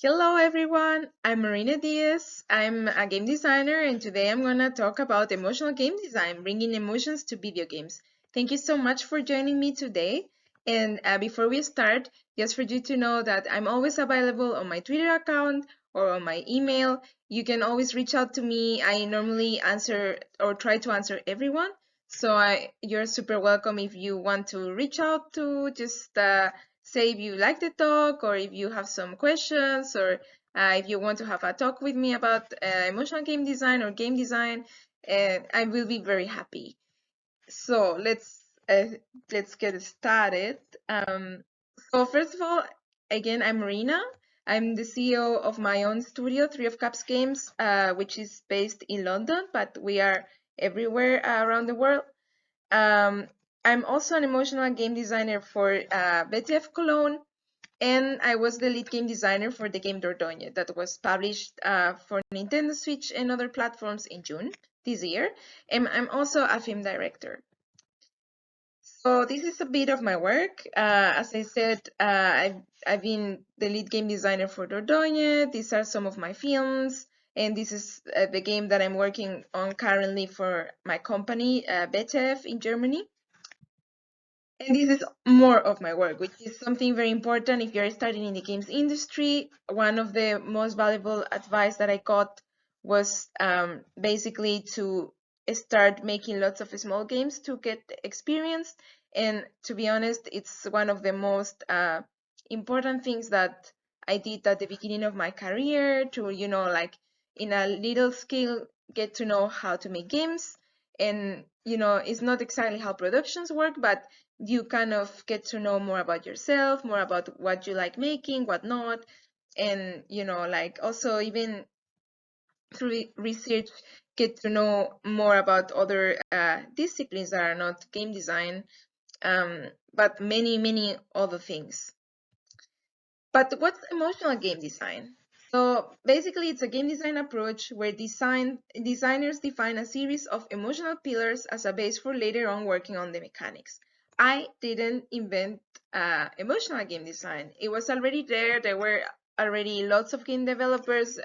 Hello everyone, I'm Marina DIEZ. I'm a game designer and today I'm gonna talk about emotional game design, bringing emotions to video games. Thank you so much for joining me today. And before we start, just for you to know that I'm always available on my Twitter account or on my email. You can always reach out to me. I normally answer or try to answer everyone. You're super welcome if you want to reach out to just say if you like the talk or if you have some questions or if you want to have a talk with me about emotional game design or game design, I will be very happy. So let's get started. So first of all, again, I'm Marina. I'm the CEO of my own studio, Three of Cups Games, which is based in London, but we are everywhere around the world. Um, I'm also an emotional game designer for BTF Cologne, and I was the lead game designer for the game Dordogne that was published for Nintendo Switch and other platforms in June this year. And I'm also a film director. So this is a bit of my work. As I said, I've been the lead game designer for Dordogne. These are some of my films, and this is the game that I'm working on currently for my company, BTF in Germany. And this is more of my work, which is something very important if you're starting in the games industry. One of the most valuable advice that I got was basically to start making lots of small games to get experience. And to be honest, it's one of the most important things that I did at the beginning of my career to, like in a little scale, get to know how to make games. And, it's not exactly how productions work, but you kind of get to know more about yourself, more about what you like making, what not, and like also even through research get to know more about other disciplines that are not game design, but many other things. But what's emotional game design? So basically, it's a game design approach where designers define a series of emotional pillars as a base for later on working on the mechanics. I didn't invent emotional game design. It was already there. There were already lots of game developers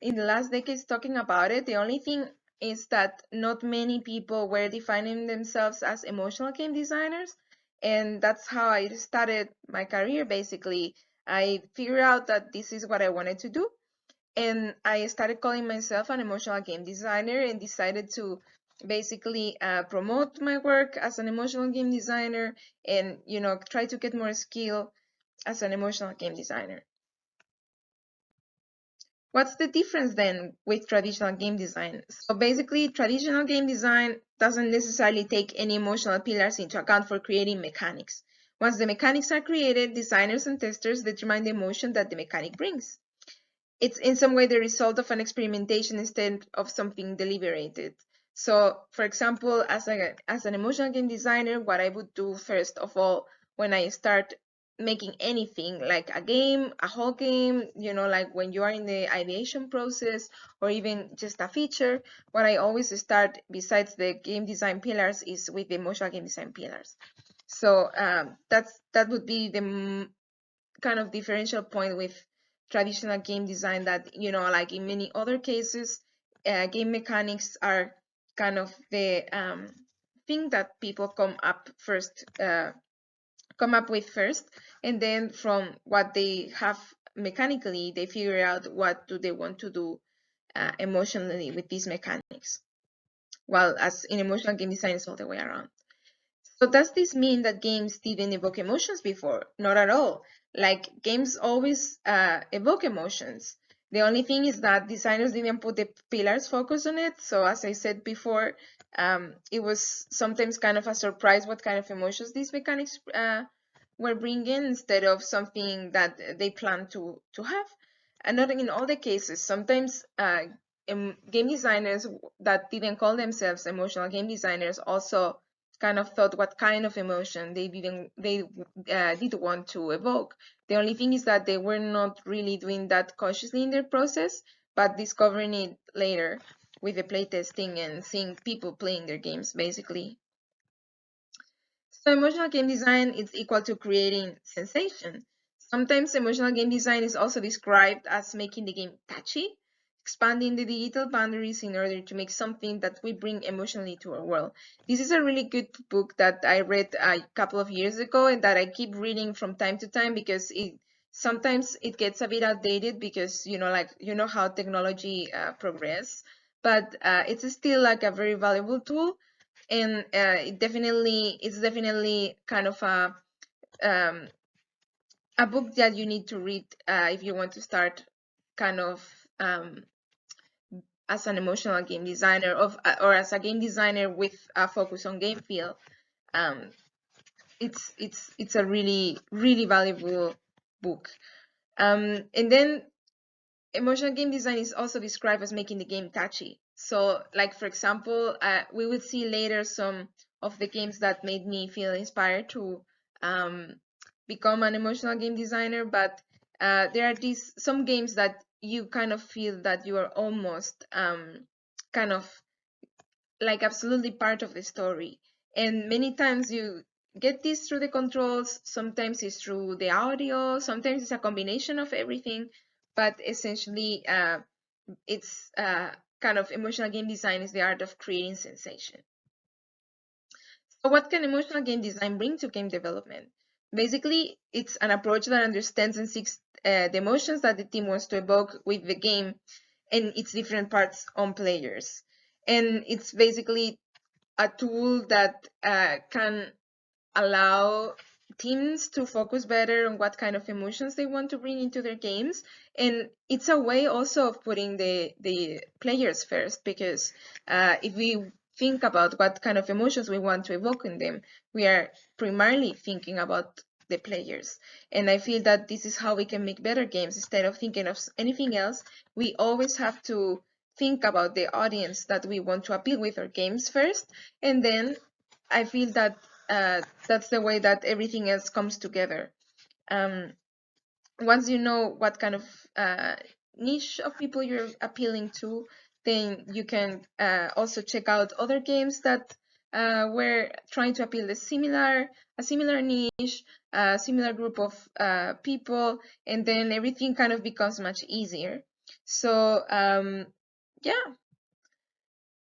in the last decades talking about it. The only thing is that not many people were defining themselves as emotional game designers. And that's how I started my career basically. I figured out that this is what I wanted to do. And I started calling myself an emotional game designer and decided to basically promote my work as an emotional game designer and, try to get more skill as an emotional game designer. What's the difference then with traditional game design? So basically, traditional game design doesn't necessarily take any emotional pillars into account for creating mechanics. Once the mechanics are created, designers and testers determine the emotion that the mechanic brings. It's in some way the result of an experimentation instead of something deliberated. So, for example, as an emotional game designer, what I would do first of all when I start making anything like a game, a whole game, like when you are in the ideation process or even just a feature, what I always start besides the game design pillars is with the emotional game design pillars. So that would be the kind of differential point with traditional game design that, like in many other cases, game mechanics are kind of the thing that people come up with first, and then from what they have mechanically, they figure out what do they want to do emotionally with these mechanics. While as in emotional game design, it's all the way around. So does this mean that games didn't evoke emotions before? Not at all. Like games always evoke emotions. The only thing is that designers didn't put the pillars focus on it. So as I said before, it was sometimes kind of a surprise what kind of emotions these mechanics were bringing instead of something that they planned to have. And not in all the cases. Sometimes game designers that didn't call themselves emotional game designers also kind of thought what kind of emotion they did want to evoke. The only thing is that they were not really doing that consciously in their process, but discovering it later with the playtesting and seeing people playing their games, basically. So emotional game design is equal to creating sensation. Sometimes emotional game design is also described as making the game catchy, expanding the digital boundaries in order to make something that we bring emotionally to our world. This is a really good book that I read a couple of years ago and that I keep reading from time to time because it sometimes it gets a bit outdated because like how technology progress, but it's still like a very valuable tool, and it's definitely kind of um, a book that you need to read if you want to start kind of as an emotional game designer or as a game designer with a focus on game feel. um, it's a really really valuable book. And then emotional game design is also described as making the game catchy. So, like for example, we will see later some of the games that made me feel inspired to um, become an emotional game designer. But there are these some games that you kind of feel that you are almost kind of like absolutely part of the story. And many times you get this through the controls, sometimes it's through the audio, sometimes it's a combination of everything, but essentially it's kind of emotional game design is the art of creating sensation. So what can emotional game design bring to game development? Basically, it's an approach that understands and seeks the emotions that the team wants to evoke with the game and its different parts on players. And it's basically a tool that can allow teams to focus better on what kind of emotions they want to bring into their games. And it's a way also of putting the players first, because if we think about what kind of emotions we want to evoke in them, we are primarily thinking about the players. And I feel that this is how we can make better games. Instead of thinking of anything else, we always have to think about the audience that we want to appeal with our games first, and then I feel that that's the way that everything else comes together. Um, Once you know what kind of niche of people you're appealing to, then you can also check out other games that were trying to appeal a similar niche, a similar group of people, and then everything kind of becomes much easier. So yeah,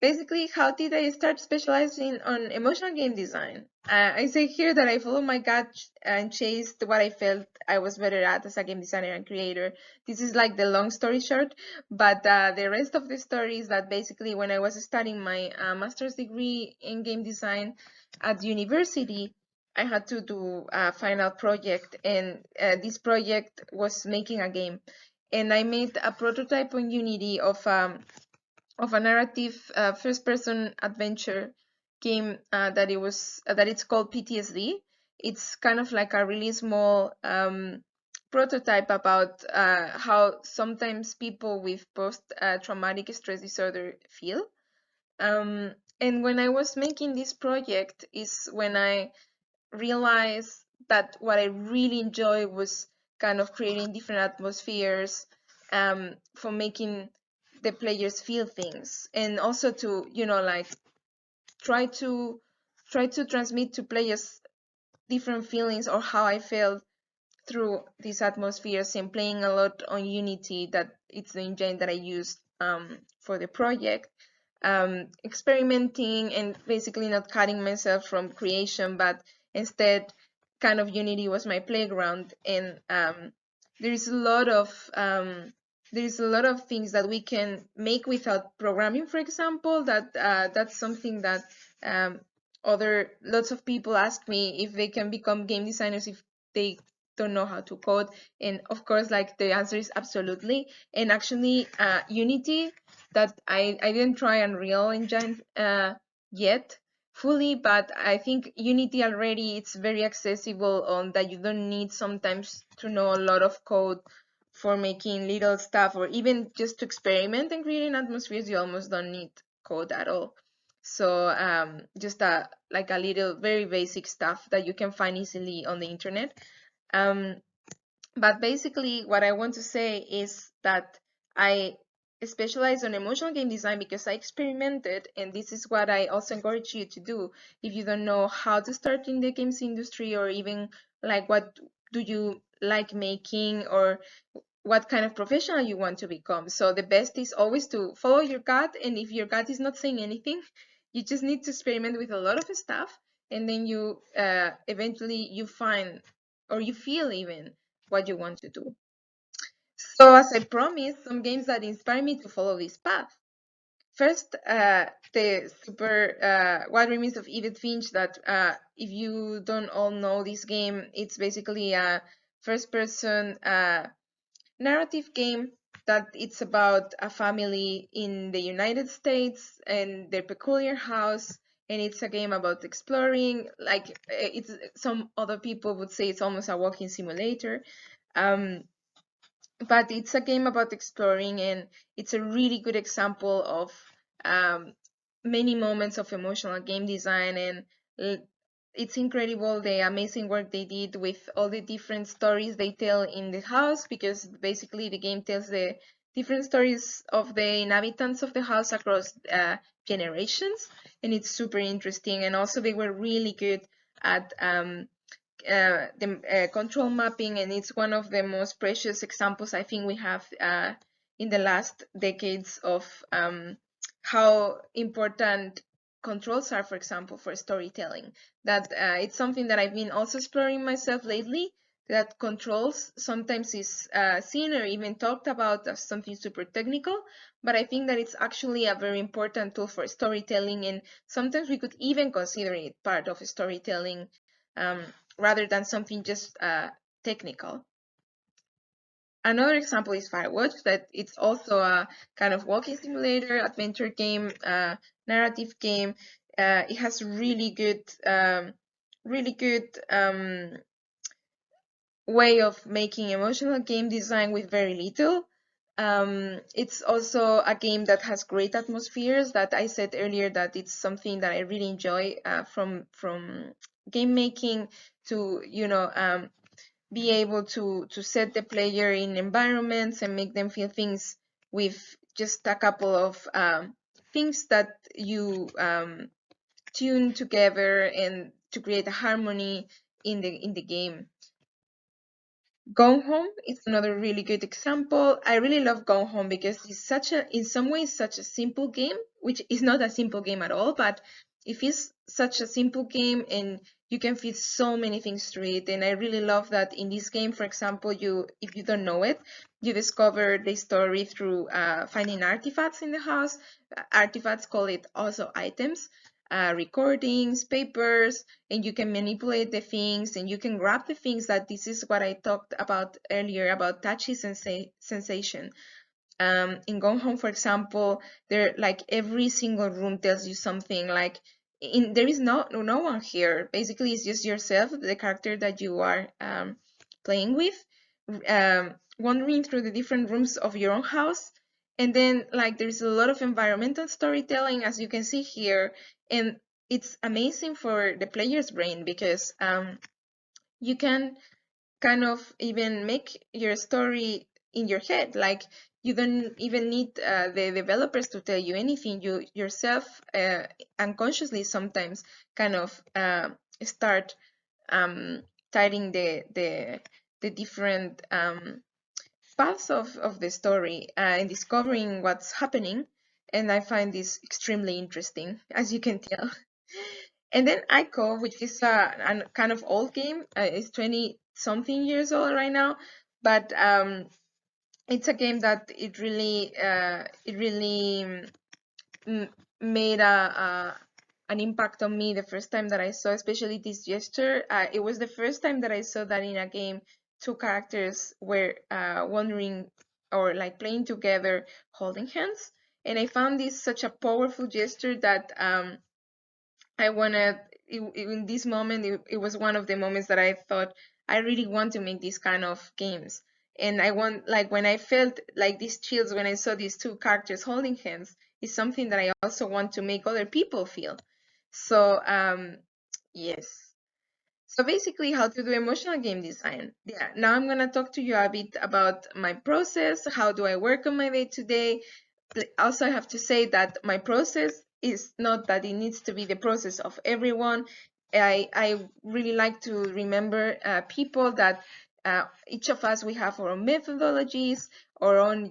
basically, how did I start specializing on emotional game design? I say here that I followed my gut and chased what I felt I was better at as a game designer and creator. This is like the long story short, but the rest of the story is that basically when I was studying my master's degree in game design at university, I had to do a final project, and this project was making a game. And I made a prototype on Unity of a narrative first-person adventure game that it's called PTSD. It's kind of like a really small prototype about how sometimes people with post-traumatic stress disorder feel. And when I was making this project is when I realized that what I really enjoy was kind of creating different atmospheres for making the players feel things, and also to like try to transmit to players different feelings or how I felt through these atmospheres, and playing a lot on Unity, that it's the engine that I used for the project. Experimenting and basically not cutting myself from creation, but instead kind of Unity was my playground. And there is a lot of things that we can make without programming, for example. That's something that um, other lots of people ask me if they can become game designers if they don't know how to code. And of course, like, the answer is absolutely. And actually Unity, that I didn't try Unreal Engine yet fully, but I think Unity already it's very accessible on that. You don't need sometimes to know a lot of code for making little stuff, or even just to experiment and creating atmospheres. You almost don't need code at all. So just like a little very basic stuff that you can find easily on the internet. um, but basically, what I want to say is that I specialize on emotional game design because I experimented, and this is what I also encourage you to do. If you don't know how to start in the games industry, or even like what do you like making or what kind of professional you want to become. So the best is always to follow your gut, and if your gut is not saying anything, you just need to experiment with a lot of stuff, and then you eventually you find or you feel even what you want to do. So as I promised, some games that inspire me to follow this path. First, the super What Remains of Edith Finch. That if you don't all know this game, it's basically a first-person narrative game that it's about a family in the United States and their peculiar house, and it's a game about exploring. Like it's some other people would say it's almost a walking simulator. Um, but it's a game about exploring, and it's a really good example of um, many moments of emotional game design, and it's incredible the amazing work they did with all the different stories they tell in the house, because basically the game tells the different stories of the inhabitants of the house across generations, and it's super interesting. And also they were really good at the control mapping, and it's one of the most precious examples I think we have in the last decades of how important controls are, for example, for storytelling. That it's something that I've been also exploring myself lately, that controls sometimes is seen or even talked about as something super technical, but I think that it's actually a very important tool for storytelling, and sometimes we could even consider it part of storytelling, um, rather than something just technical. Another example is Firewatch, that it's also a kind of walking simulator, adventure game, narrative game. It has really good way of making emotional game design with very little. It's also a game that has great atmospheres. That I said earlier that it's something that I really enjoy from game making, to be able to set the player in environments and make them feel things with just a couple of things that you tune together and to create a harmony in the game. Gone Home is another really good example. I really love Gone Home because it's in some ways, such a simple game, which is not a simple game at all, but it is such a simple game and you can fit so many things through it. And I really love that in this game, for example, if you don't know it, you discover the story through finding artifacts in the house. Artifacts, call it also items, recordings, papers, and you can manipulate the things and you can grab the things. That this is what I talked about earlier about touchy sensation. In Gone Home, for example, there, like, every single room tells you something. Like, there is no one here. Basically, it's just yourself, the character that you are playing with, wandering through the different rooms of your own house. And then, like, there's a lot of environmental storytelling, as you can see here, and it's amazing for the player's brain, because you can kind of even make your story in your head. Like, you don't even need the developers to tell you anything. You yourself unconsciously sometimes kind of start tidying the different paths of the story and discovering what's happening. And I find this extremely interesting, as you can tell. And then Ico, which is a kind of old game, it's 20 something years old right now, but it's a game that it really made an impact on me the first time that I saw, especially this gesture. It was the first time that I saw that in a game, two characters were wandering or like playing together, holding hands, and I found this such a powerful gesture that I wanted, in this moment, it was one of the moments that I thought I really want to make these kind of games. And I want, like, when I felt like these chills when I saw these two characters holding hands, is something that I also want to make other people feel. So, yes. So basically, how to do emotional game design. Yeah, now I'm gonna talk to you a bit about my process. How do I work on my day to day? Also, I have to say that my process is not that it needs to be the process of everyone. I really like to remember people that each of us, we have our own methodologies, our own,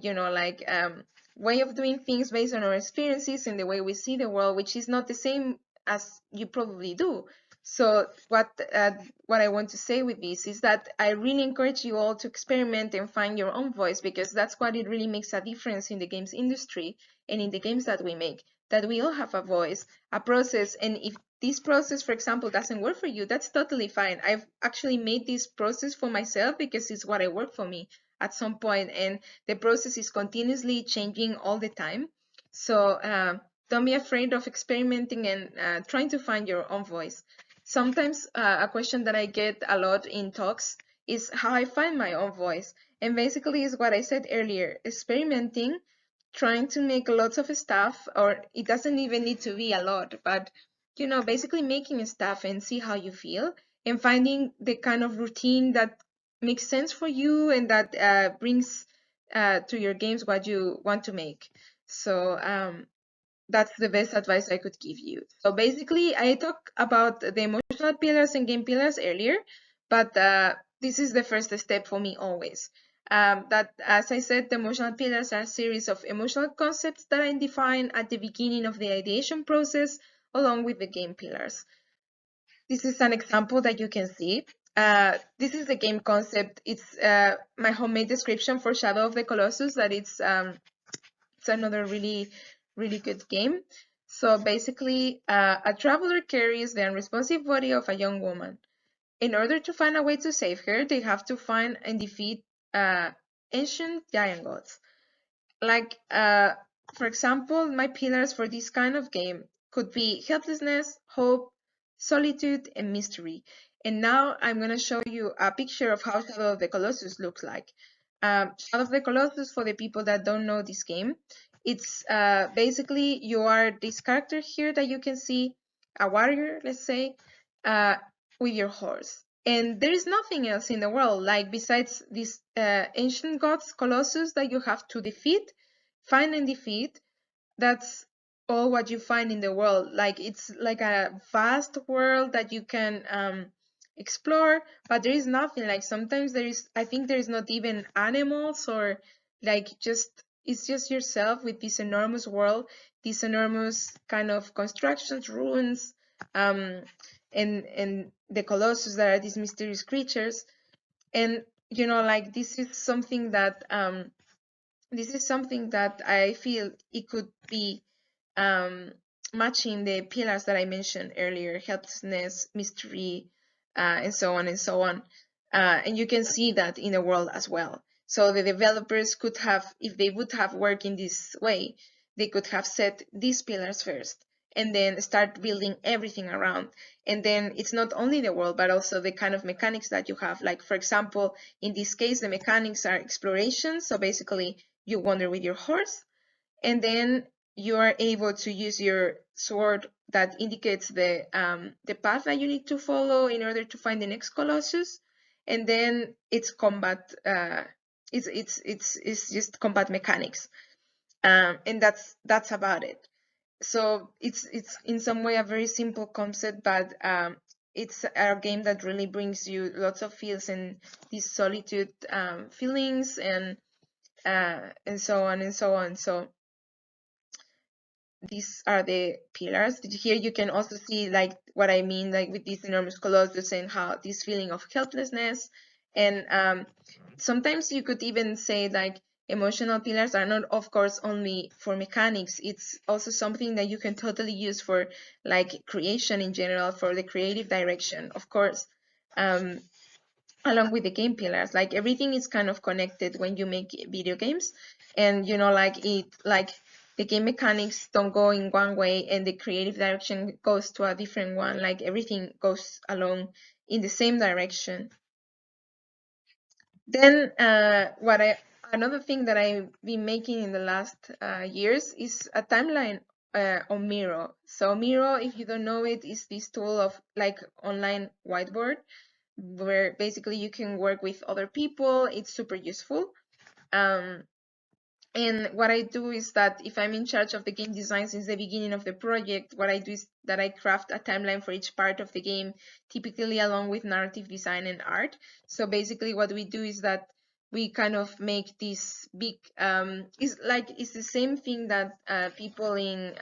way of doing things based on our experiences and the way we see the world, which is not the same as you probably do. So what I want to say with this is that I really encourage you all to experiment and find your own voice, because that's what it really makes a difference in the games industry and in the games that we make, that we all have a voice, a process. And if this process, for example, doesn't work for you, that's totally fine. I've actually made this process for myself because it's what I work for me at some point, and the process is continuously changing all the time. So don't be afraid of experimenting and trying to find your own voice. Sometimes a question that I get a lot in talks is how I find my own voice. And basically is what I said earlier, experimenting, trying to make lots of stuff, or it doesn't even need to be a lot, but basically making stuff and see how you feel, and finding the kind of routine that makes sense for you and that brings to your games what you want to make. So that's the best advice I could give you. So basically, I talked about the emotional pillars and game pillars earlier, but this is the first step for me always. That, as I said, the emotional pillars are a series of emotional concepts that I define at the beginning of the ideation process, along with the game pillars. This is an example that you can see. This is the game concept. It's my homemade description for Shadow of the Colossus, that it's another really, really good game. So basically, a traveler carries the unresponsive body of a young woman. In order to find a way to save her, they have to find and defeat ancient giant gods. Like, for example, my pillars for this kind of game could be helplessness, hope, solitude, and mystery. And now I'm going to show you a picture of how Shadow of the Colossus looks like. Shadow of the Colossus, for the people that don't know this game, it's basically you are this character here that you can see, a warrior, let's say, uh, with your horse. And there is nothing else in the world, like besides these ancient gods, Colossus, that you have to defeat, find and defeat. That's all what you find in the world. Like, it's like a vast world that you can explore, but there is nothing. Like, sometimes I think there is not even animals, or like it's just yourself with this enormous world, these enormous kind of constructions, ruins, um, and the Colossus that are these mysterious creatures. And like, this is something that I feel it could be um, matching the pillars that I mentioned earlier: helplessness, mystery, and so on and so on. And you can see that in the world as well. So the developers could have, if they would have worked in this way, they could have set these pillars first and then start building everything around. And then it's not only the world, but also the kind of mechanics that you have. Like, for example, in this case, the mechanics are exploration. So basically, you wander with your horse, and then you are able to use your sword that indicates the path that you need to follow in order to find the next Colossus. And then it's combat. It's just combat mechanics, and that's about it. So it's in some way a very simple concept, but it's a game that really brings you lots of feels and these solitude feelings, and so on and so on. So these are the pillars. Here you can also see like what I mean, like with these enormous colossus and how this feeling of helplessness. And sometimes you could even say like emotional pillars are not, of course, only for mechanics. It's also something that you can totally use for like creation in general, for the creative direction, of course. Along with the game pillars, like everything is kind of connected when you make video games. And like the game mechanics don't go in one way and the creative direction goes to a different one. Like everything goes along in the same direction. Then another thing that I've been making in the last years is a timeline on Miro. So Miro, if you don't know it, is this tool of like online whiteboard where basically you can work with other people. It's super useful. Um, And what I do is that if I'm in charge of the game design since the beginning of the project, what I do is that I craft a timeline for each part of the game, typically along with narrative design and art. So basically what we do is that we kind of make this big, it's the same thing that people in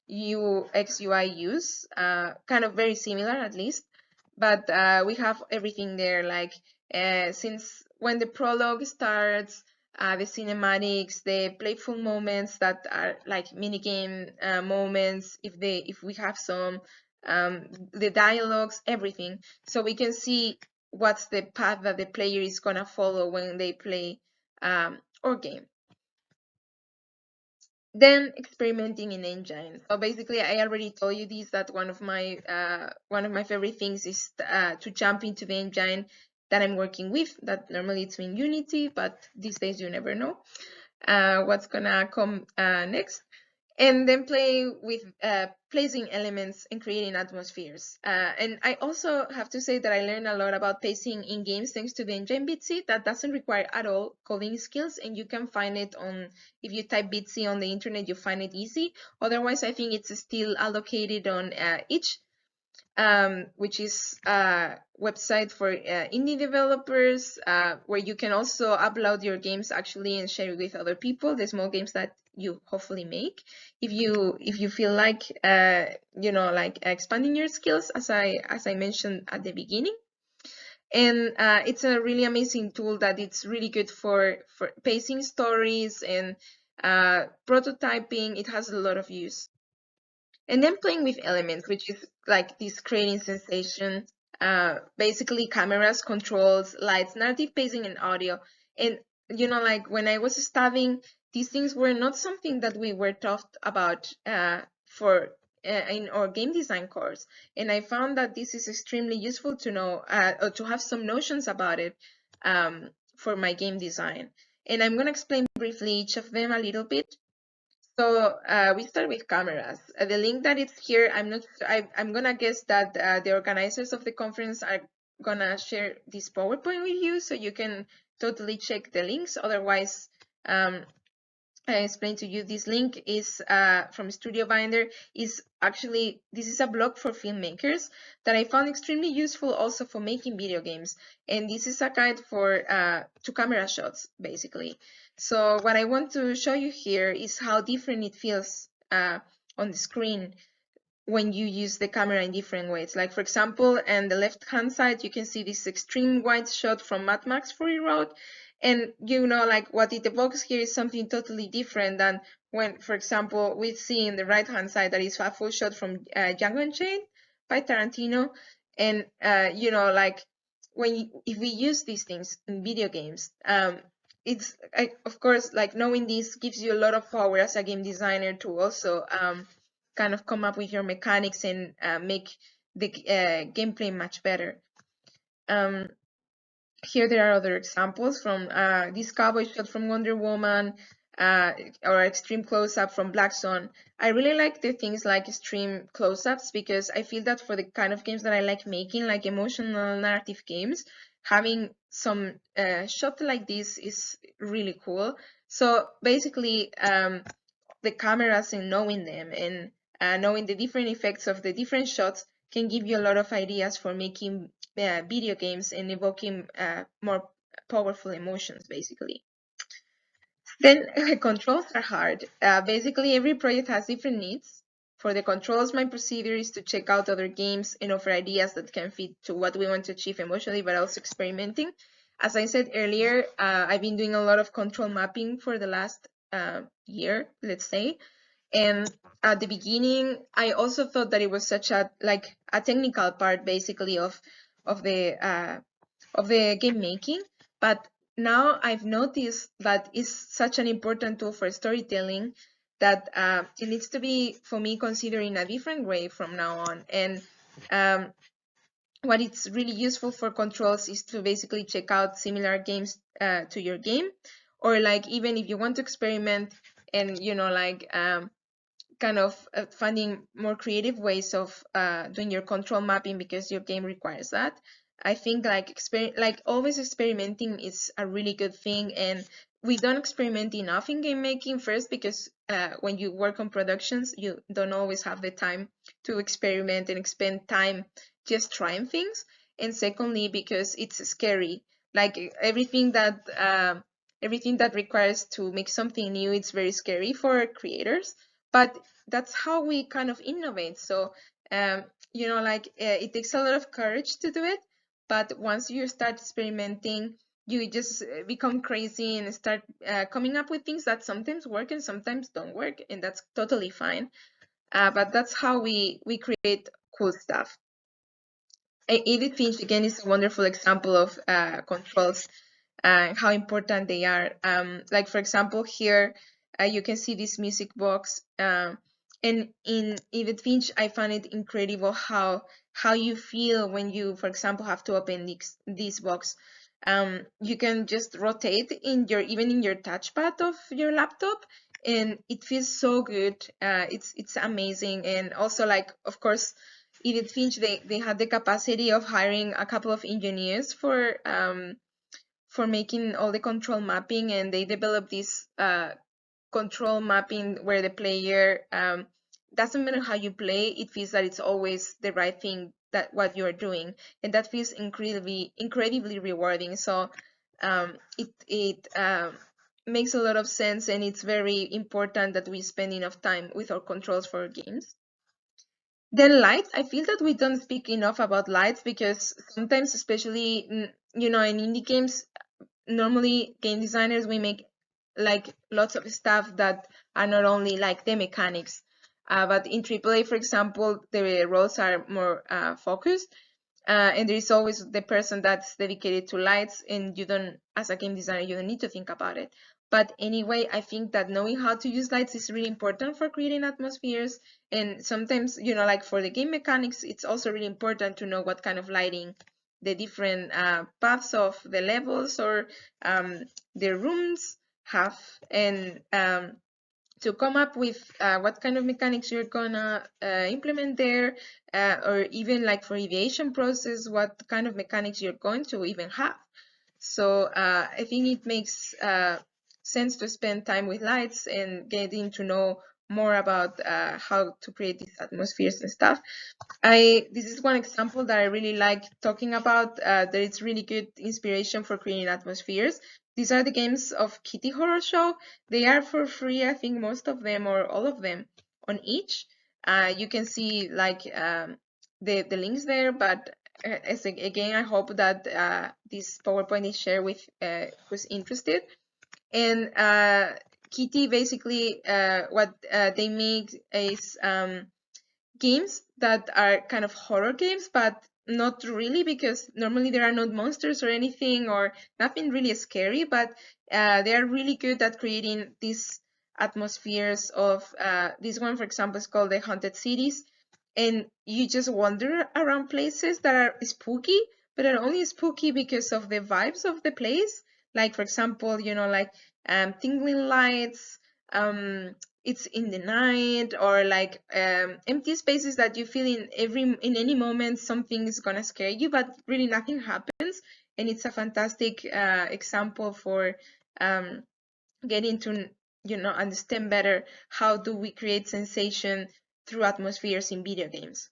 UX UI use, kind of very similar at least, but we have everything there. Like since when the prologue starts, the cinematics, the playful moments that are like minigame moments, if we have some, the dialogues, everything, so we can see what's the path that the player is gonna follow when they play our game. Then experimenting in engine. So basically, I already told you this, that one of my favorite things is to jump into the engine that I'm working with. That normally it's in Unity, but these days you never know what's gonna come next. And then play with placing elements and creating atmospheres. And I also have to say that I learned a lot about pacing in games thanks to the engine Bitsy. That doesn't require at all coding skills, and you can find it on, if you type Bitsy on the internet, you find it easy. Otherwise, I think it's still allocated on each, which is a website for indie developers, where you can also upload your games actually and share it with other people, the small games that you hopefully make, if you feel like like expanding your skills, as I mentioned at the beginning. And it's a really amazing tool that it's really good for pacing stories and prototyping. It has a lot of use. And then playing with elements, which is like this creating sensation, basically cameras, controls, lights, narrative pacing, and audio. And like when I was studying, these things were not something that we were taught about for in our game design course. And I found that this is extremely useful to know, or to have some notions about it for my game design. And I'm going to explain briefly each of them a little bit. So we start with cameras. The link that is here, I'm not. I'm gonna guess that the organizers of the conference are gonna share this PowerPoint with you, so you can totally check the links. Otherwise, I explained to you, this link is from Studio Binder. Is actually, this is a blog for filmmakers that I found extremely useful also for making video games. And this is a guide for to camera shots, basically. So what I want to show you here is how different it feels on the screen when you use the camera in different ways. Like for example, on the left hand side, you can see this extreme wide shot from Mad Max Fury Road. And like what it evokes here is something totally different than when, for example, we see in the right hand side that is a full shot from Django Unchained by Tarantino. And like if we use these things in video games, it's of course, like knowing this gives you a lot of power as a game designer to also kind of come up with your mechanics and make the gameplay much better. Here there are other examples from this cowboy shot from Wonder Woman, or extreme close-up from Black Swan. I really like the things like extreme close-ups because I feel that for the kind of games that I like making, like emotional narrative games, having some shot like this is really cool. So basically, the cameras and knowing them and knowing the different effects of the different shots can give you a lot of ideas for making video games and evoking more powerful emotions, basically. Then controls are hard. Basically, every project has different needs. For the controls, my procedure is to check out other games and offer ideas that can fit to what we want to achieve emotionally, but also experimenting. As I said earlier, I've been doing a lot of control mapping for the last year, let's say. And at the beginning, I also thought that it was such a technical part, basically, of the game making. But now I've noticed that it's such an important tool for storytelling that it needs to be, for me, considered in a different way from now on. And what it's really useful for controls is to basically check out similar games to your game, or like even if you want to experiment and kind of finding more creative ways of doing your control mapping because your game requires that. I think like always experimenting is a really good thing, and we don't experiment enough in game making. First, because when you work on productions, you don't always have the time to experiment and spend time just trying things. And secondly, because it's scary. Like everything that requires to make something new, it's very scary for creators. But that's how we kind of innovate. So like it takes a lot of courage to do it. But once you start experimenting, you just become crazy and start coming up with things that sometimes work and sometimes don't work, and that's totally fine. But that's how we create cool stuff. Edith Finch again is a wonderful example of controls and how important they are. Like for example, here you can see this music box, and in Edith Finch, I find it incredible how you feel when you, for example, have to open this box. You can just rotate in your even in your touchpad of your laptop, and it feels so good. It's amazing, and also like of course Edith Finch, they had the capacity of hiring a couple of engineers for making all the control mapping, and they developed this control mapping where the player doesn't matter how you play, it feels that it's always the right thing that what you are doing, and that feels incredibly rewarding. So it makes a lot of sense, and it's very important that we spend enough time with our controls for games. Then lights, I feel that we don't speak enough about lights because sometimes, especially in indie games, normally game designers we make like lots of stuff that are not only like the mechanics, but in AAA, for example, the roles are more focused, and there is always the person that's dedicated to lights, and you don't, as a game designer, you don't need to think about it. But anyway, I think that knowing how to use lights is really important for creating atmospheres. And sometimes, like for the game mechanics, it's also really important to know what kind of lighting the different paths of the levels or the rooms have, and to come up with what kind of mechanics you're gonna implement there, or even like for aviation process, what kind of mechanics you're going to even have. So I think it makes sense to spend time with lights and getting to know more about how to create these atmospheres and stuff. This is one example that I really like talking about. That it's really good inspiration for creating atmospheres. These are the games of Kitty Horror Show. They are for free, I think most of them or all of them on each. You can see like the links there, but again, I hope that this PowerPoint is shared with who's interested. And Kitty basically what they make is games that are kind of horror games, but not really, because normally there are not monsters or anything or nothing really scary, but they are really good at creating these atmospheres of this one, for example, is called the Haunted Cities, and you just wander around places that are spooky, but are only spooky because of the vibes of the place. Like for example, like tingling lights, it's in the night, or like empty spaces that you feel in any moment something is gonna scare you, but really nothing happens. And it's a fantastic example for getting to understand better how do we create sensation through atmospheres in video games.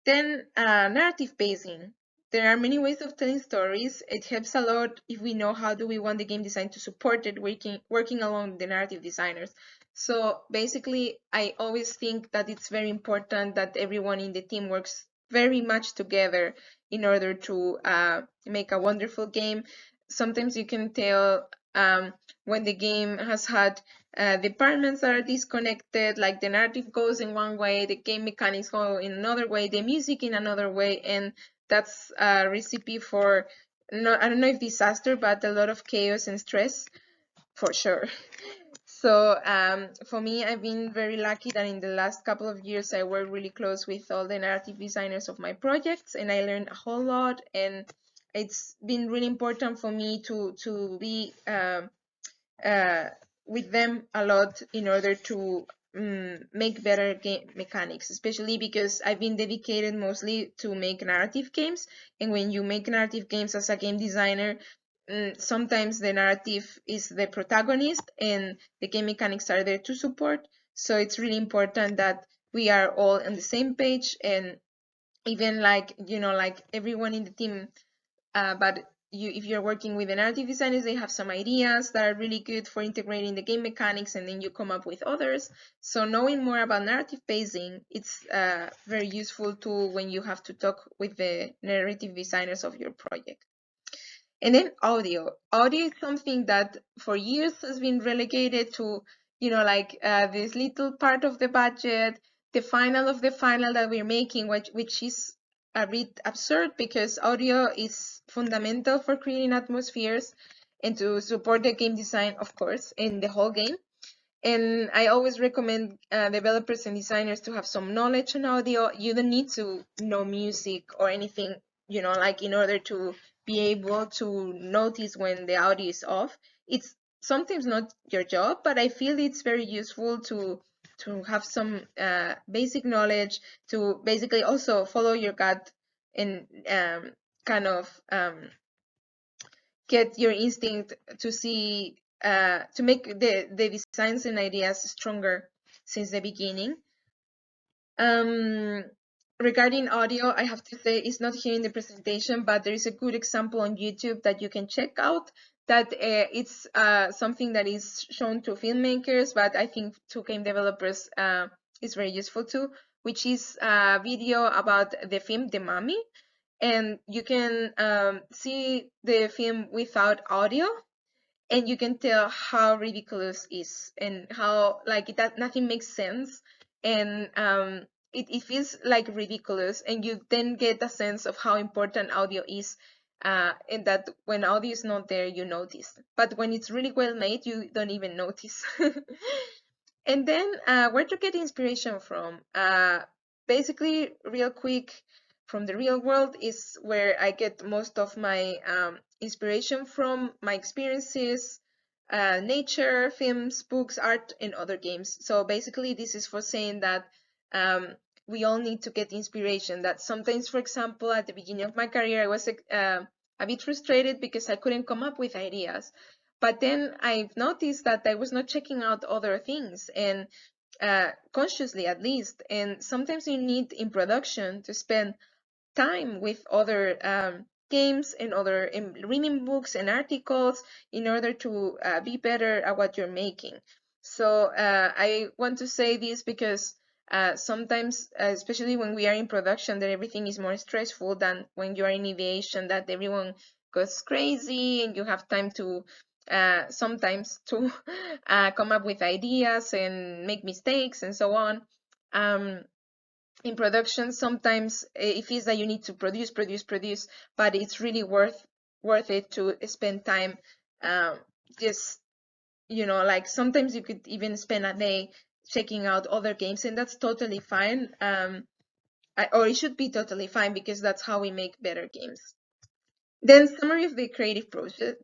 Then narrative pacing. There are many ways of telling stories. It helps a lot if we know how do we want the game design to support it, working along the narrative designers. So basically, I always think that it's very important that everyone in the team works very much together in order to make a wonderful game. Sometimes you can tell when the game has had departments that are disconnected, like the narrative goes in one way, the game mechanics go in another way, the music in another way, and that's a recipe for, no, I don't know if disaster, but a lot of chaos and stress for sure. So for me, I've been very lucky that in the last couple of years I worked really close with all the narrative designers of my projects, and I learned a whole lot, and it's been really important for me to be uh, with them a lot in order to make better game mechanics, especially because I've been dedicated mostly to make narrative games. And when you make narrative games as a game designer, sometimes the narrative is the protagonist and the game mechanics are there to support. So it's really important that we are all on the same page, and even like, like everyone in the team, but if you're working with the narrative designers, they have some ideas that are really good for integrating the game mechanics, and then you come up with others. So knowing more about narrative pacing, it's a very useful tool when you have to talk with the narrative designers of your project. And then audio. Audio is something that for years has been relegated to, like this little part of the budget, the final of the final that we're making, which is a bit absurd because audio is fundamental for creating atmospheres and to support the game design, of course, in the whole game. And I always recommend developers and designers to have some knowledge on audio. You don't need to know music or anything, like in order to be able to notice when the audio is off. It's sometimes not your job, but I feel it's very useful to have some basic knowledge, to basically also follow your gut and kind of get your instinct to see to make the designs and ideas stronger since the beginning. Regarding audio, I have to say it's not here in the presentation, but there is a good example on YouTube that you can check out, that it's something that is shown to filmmakers, but I think to game developers is very useful too, which is a video about the film The Mummy. And you can see the film without audio, and you can tell how ridiculous it is and how like that nothing makes sense, and it feels like ridiculous, and you then get a sense of how important audio is, and that when audio is not there you notice, but when it's really well made you don't even notice. And then where to get inspiration from? Basically, real quick, from the real world is where I get most of my inspiration from, my experiences, nature, films, books, art, and other games. So basically, this is for saying that um, we all need to get inspiration. That sometimes, for example, at the beginning of my career, I was a bit frustrated because I couldn't come up with ideas. But then I've noticed that I was not checking out other things, and consciously at least. And sometimes you need in production to spend time with other games and other reading books and articles in order to be better at what you're making. So I want to say this because sometimes, especially when we are in production, that everything is more stressful than when you are in aviation, that everyone goes crazy and you have time to sometimes to come up with ideas and make mistakes and so on. In production, sometimes it feels that you need to produce, but it's really worth it to spend time just, like sometimes you could even spend a day checking out other games, and that's totally fine. Or it should be totally fine because that's how we make better games. Then summary of the creative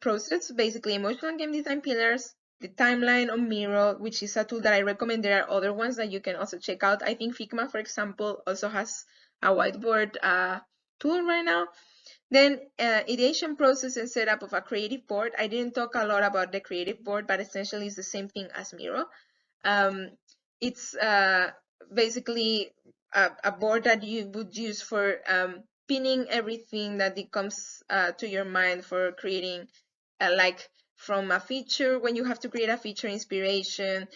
process, basically emotional game design pillars, the timeline on Miro, which is a tool that I recommend. There are other ones that you can also check out. I think Figma, for example, also has a whiteboard tool right now. Then ideation process and setup of a creative board. I didn't talk a lot about the creative board, but essentially it's the same thing as Miro. It's basically a board that you would use for pinning everything that it comes to your mind for creating, like from a feature, when you have to create a feature, inspiration,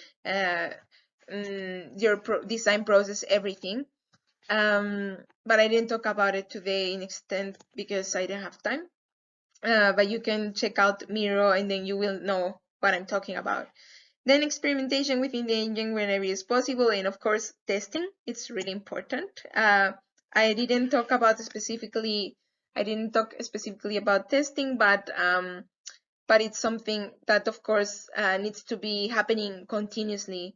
your design process, everything. But I didn't talk about it today in extent because I didn't have time. But you can check out Miro and then you will know what I'm talking about. Then experimentation within the engine whenever it's possible, and of course testing. It's really important. I didn't talk specifically about testing, but it's something that of course needs to be happening continuously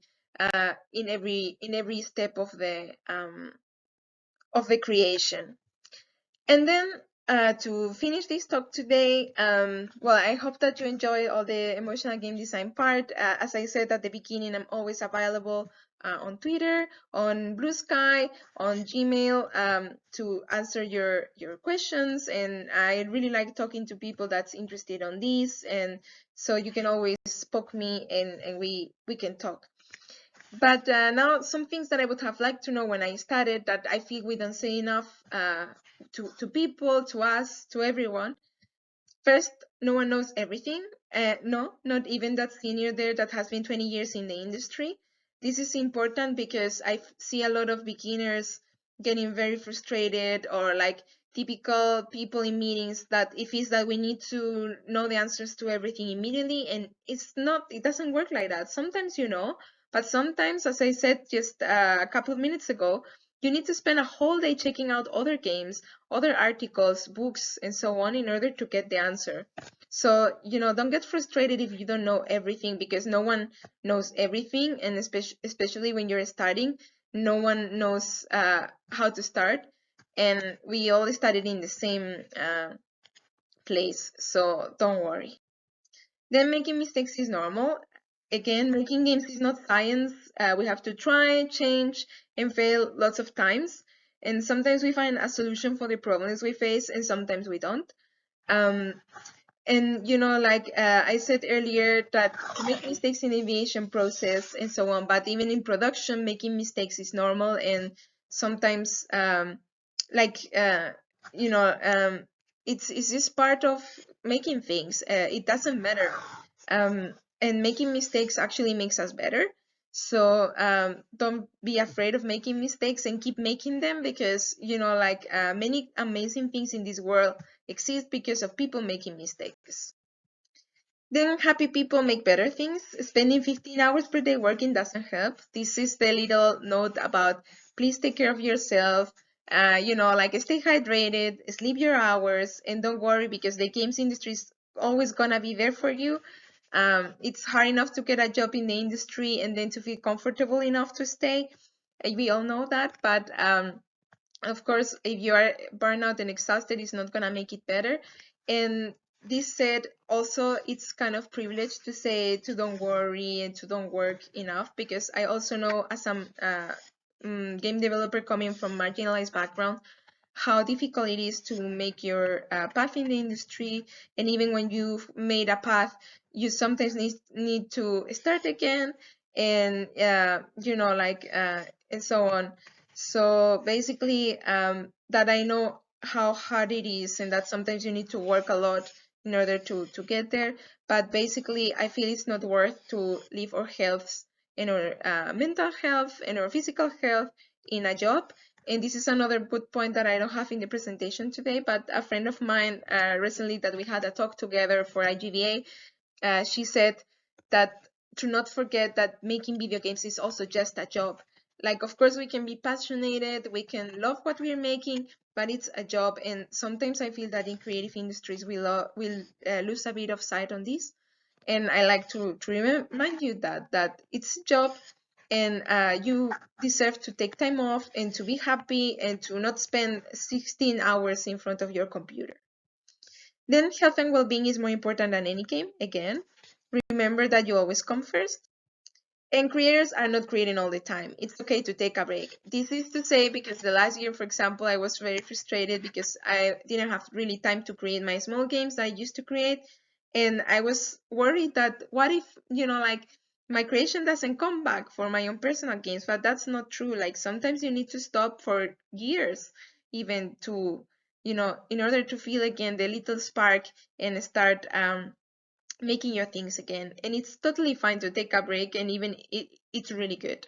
in every step of the creation. And then to finish this talk today, well, I hope that you enjoy all the emotional game design part. As I said at the beginning, I'm always available on Twitter, on Blue Sky, on Gmail to answer your questions. And I really like talking to people that's interested on this. And so you can always poke me and we can talk. But now some things that I would have liked to know when I started that I feel we don't say enough to people, to us, to everyone. First, no one knows everything. No, not even that senior there that has been 20 years in the industry. This is important because I see a lot of beginners getting very frustrated, or like typical people in meetings that if it's that we need to know the answers to everything immediately, and it's not, it doesn't work like that. Sometimes you know, but sometimes, as I said just a couple of minutes ago, you need to spend a whole day checking out other games, other articles, books, and so on in order to get the answer. So, don't get frustrated if you don't know everything, because no one knows everything, and especially when you're starting, no one knows how to start. And we all started in the same place, so don't worry. Then making mistakes is normal. Again, making games is not science. We have to try, change, and fail lots of times. And sometimes we find a solution for the problems we face, and sometimes we don't. Um, and like I said earlier, that to make mistakes in the aviation process and so on, but even in production, making mistakes is normal. And sometimes like it's just part of making things. It doesn't matter. And making mistakes actually makes us better. So don't be afraid of making mistakes, and keep making them, because like many amazing things in this world exist because of people making mistakes. Then happy people make better things. Spending 15 hours per day working doesn't help. This is the little note about please take care of yourself. Like stay hydrated, sleep your hours, and don't worry, because the games industry is always gonna be there for you. It's hard enough to get a job in the industry and then to feel comfortable enough to stay. We all know that, but of course, if you are burnout and exhausted, it's not going to make it better. And this said, also, it's kind of privileged to say to don't worry and to don't work enough, because I also know, as a game developer coming from marginalized background, how difficult it is to make your path in the industry. And even when you've made a path, you sometimes need to start again, and and so on. So basically, that I know how hard it is, and that sometimes you need to work a lot in order to get there. But basically, I feel it's not worth to leave our health and our mental health and our physical health in a job. And this is another good point that I don't have in the presentation today, but a friend of mine recently that we had a talk together for IGVA, she said that to not forget that making video games is also just a job. Like, of course, we can be passionate, we can love what we're making, but it's a job. And sometimes I feel that in creative industries, we'll lose a bit of sight on this. And I like to remind you that it's a job, and you deserve to take time off and to be happy and to not spend 16 hours in front of your computer. Then health and well-being is more important than any game. Again, remember that you always come first. And creators are not creating all the time. It's okay to take a break. This is to say, because the last year, for example, I was very frustrated because I didn't have really time to create my small games that I used to create. And I was worried that what if, like my creation doesn't come back for my own personal games. But that's not true. Like sometimes you need to stop for years, even to, in order to feel again the little spark and start making your things again. And it's totally fine to take a break, and even it's really good.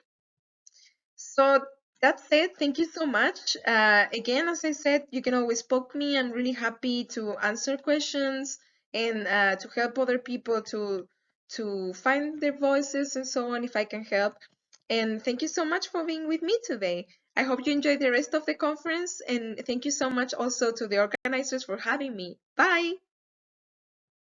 So that's it. Thank you so much. Again, as I said, you can always poke me. I'm really happy to answer questions and to help other people to find their voices and so on, if I can help. And thank you so much for being with me today. I hope you enjoy the rest of the conference, and thank you so much also to the organizers for having me. Bye.